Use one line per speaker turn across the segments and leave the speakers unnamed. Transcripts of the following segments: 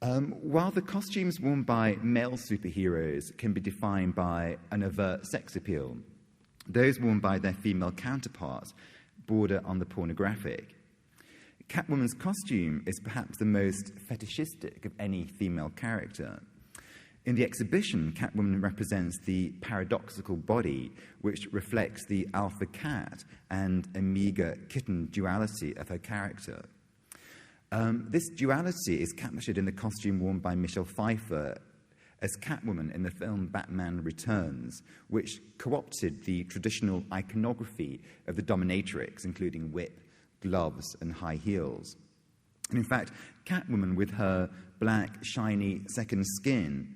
While the costumes worn by male superheroes can be defined by an overt sex appeal, those worn by their female counterparts border on the pornographic. Catwoman's costume is perhaps the most fetishistic of any female character. In the exhibition, Catwoman represents the paradoxical body, which reflects the alpha cat and omega kitten duality of her character. This duality is captured in the costume worn by Michelle Pfeiffer as Catwoman in the film Batman Returns, which co-opted the traditional iconography of the dominatrix, including whip, gloves, and high heels. And in fact, Catwoman, with her black, shiny second skin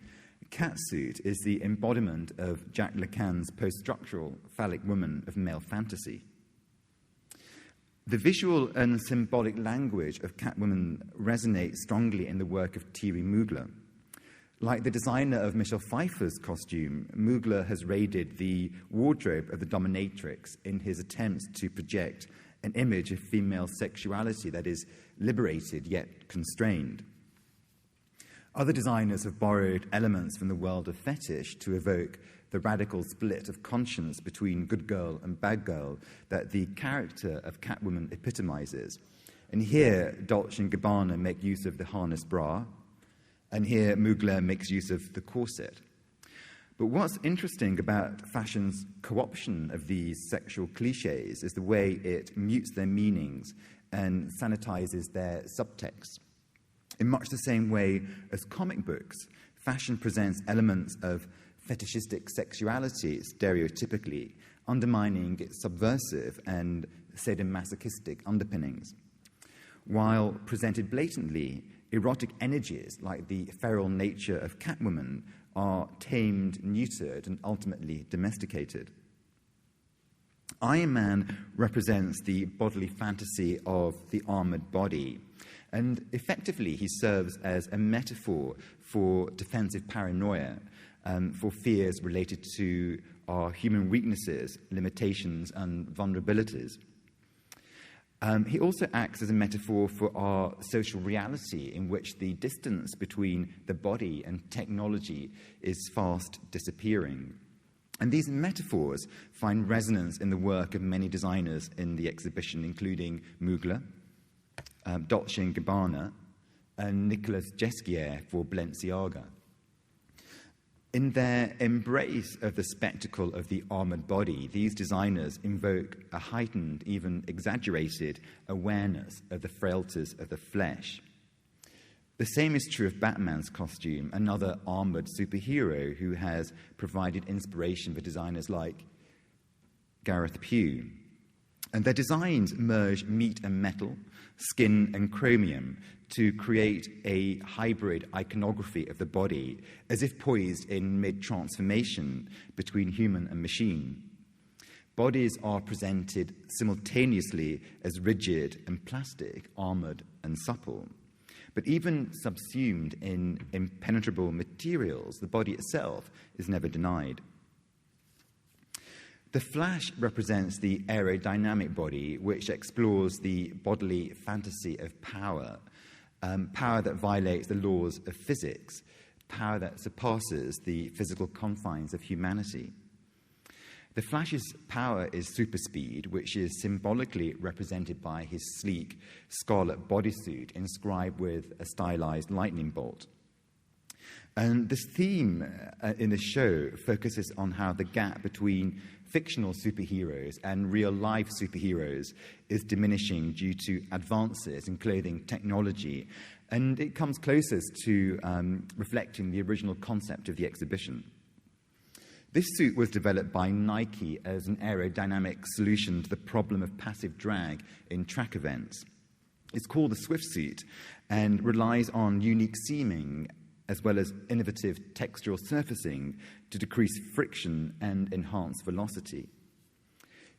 catsuit, is the embodiment of Jack Lacan's post-structural phallic woman of male fantasy. The visual and symbolic language of Catwoman resonates strongly in the work of Thierry Mugler. Like the designer of Michelle Pfeiffer's costume, Mugler has raided the wardrobe of the dominatrix in his attempts to project an image of female sexuality that is liberated yet constrained. Other designers have borrowed elements from the world of fetish to evoke the radical split of conscience between good girl and bad girl that the character of Catwoman epitomizes. And here, Dolce & Gabbana make use of the harness bra, and here Mugler makes use of the corset. But what's interesting about fashion's co-option of these sexual cliches is the way it mutes their meanings and sanitizes their subtext. In much the same way as comic books, fashion presents elements of fetishistic sexuality stereotypically, undermining its subversive and sadomasochistic underpinnings. While presented blatantly, erotic energies like the feral nature of Catwoman are tamed, neutered, and ultimately domesticated. Iron Man represents the bodily fantasy of the armored body, and effectively he serves as a metaphor for defensive paranoia, for fears related to our human weaknesses, limitations, and vulnerabilities. He also acts as a metaphor for our social reality in which the distance between the body and technology is fast disappearing. And these metaphors find resonance in the work of many designers in the exhibition, including Mugler, Dolce & Gabbana, and Nicolas Ghesquière for Balenciaga. In their embrace of the spectacle of the armored body, these designers invoke a heightened, even exaggerated, awareness of the frailties of the flesh. The same is true of Batman's costume, another armored superhero who has provided inspiration for designers like Gareth Pugh. And their designs merge meat and metal, skin and chromium, to create a hybrid iconography of the body, as if poised in mid-transformation between human and machine. Bodies are presented simultaneously as rigid and plastic, armored and supple. But even subsumed in impenetrable materials, the body itself is never denied. The Flash represents the aerodynamic body, which explores the bodily fantasy of power, power that violates the laws of physics, power that surpasses the physical confines of humanity. The Flash's power is superspeed, which is symbolically represented by his sleek scarlet bodysuit inscribed with a stylized lightning bolt. And this theme in the show focuses on how the gap between fictional superheroes and real-life superheroes is diminishing due to advances in clothing technology, and it comes closest to reflecting the original concept of the exhibition. This suit was developed by Nike as an aerodynamic solution to the problem of passive drag in track events. It's called the Swift suit and relies on unique seaming as well as innovative textural surfacing to decrease friction and enhance velocity.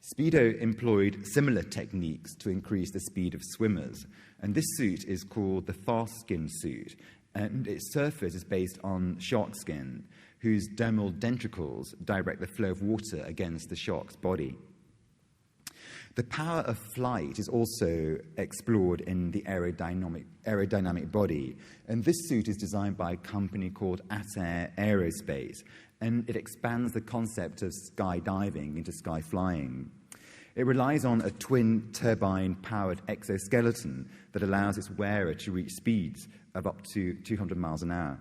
Speedo employed similar techniques to increase the speed of swimmers, and this suit is called the fast skin suit, and its surface is based on shark skin, whose dermal denticles direct the flow of water against the shark's body. The power of flight is also explored in the aerodynamic body, and this suit is designed by a company called Air Aerospace, and it expands the concept of skydiving into sky flying. It relies on a twin turbine-powered exoskeleton that allows its wearer to reach speeds of up to 200 miles an hour.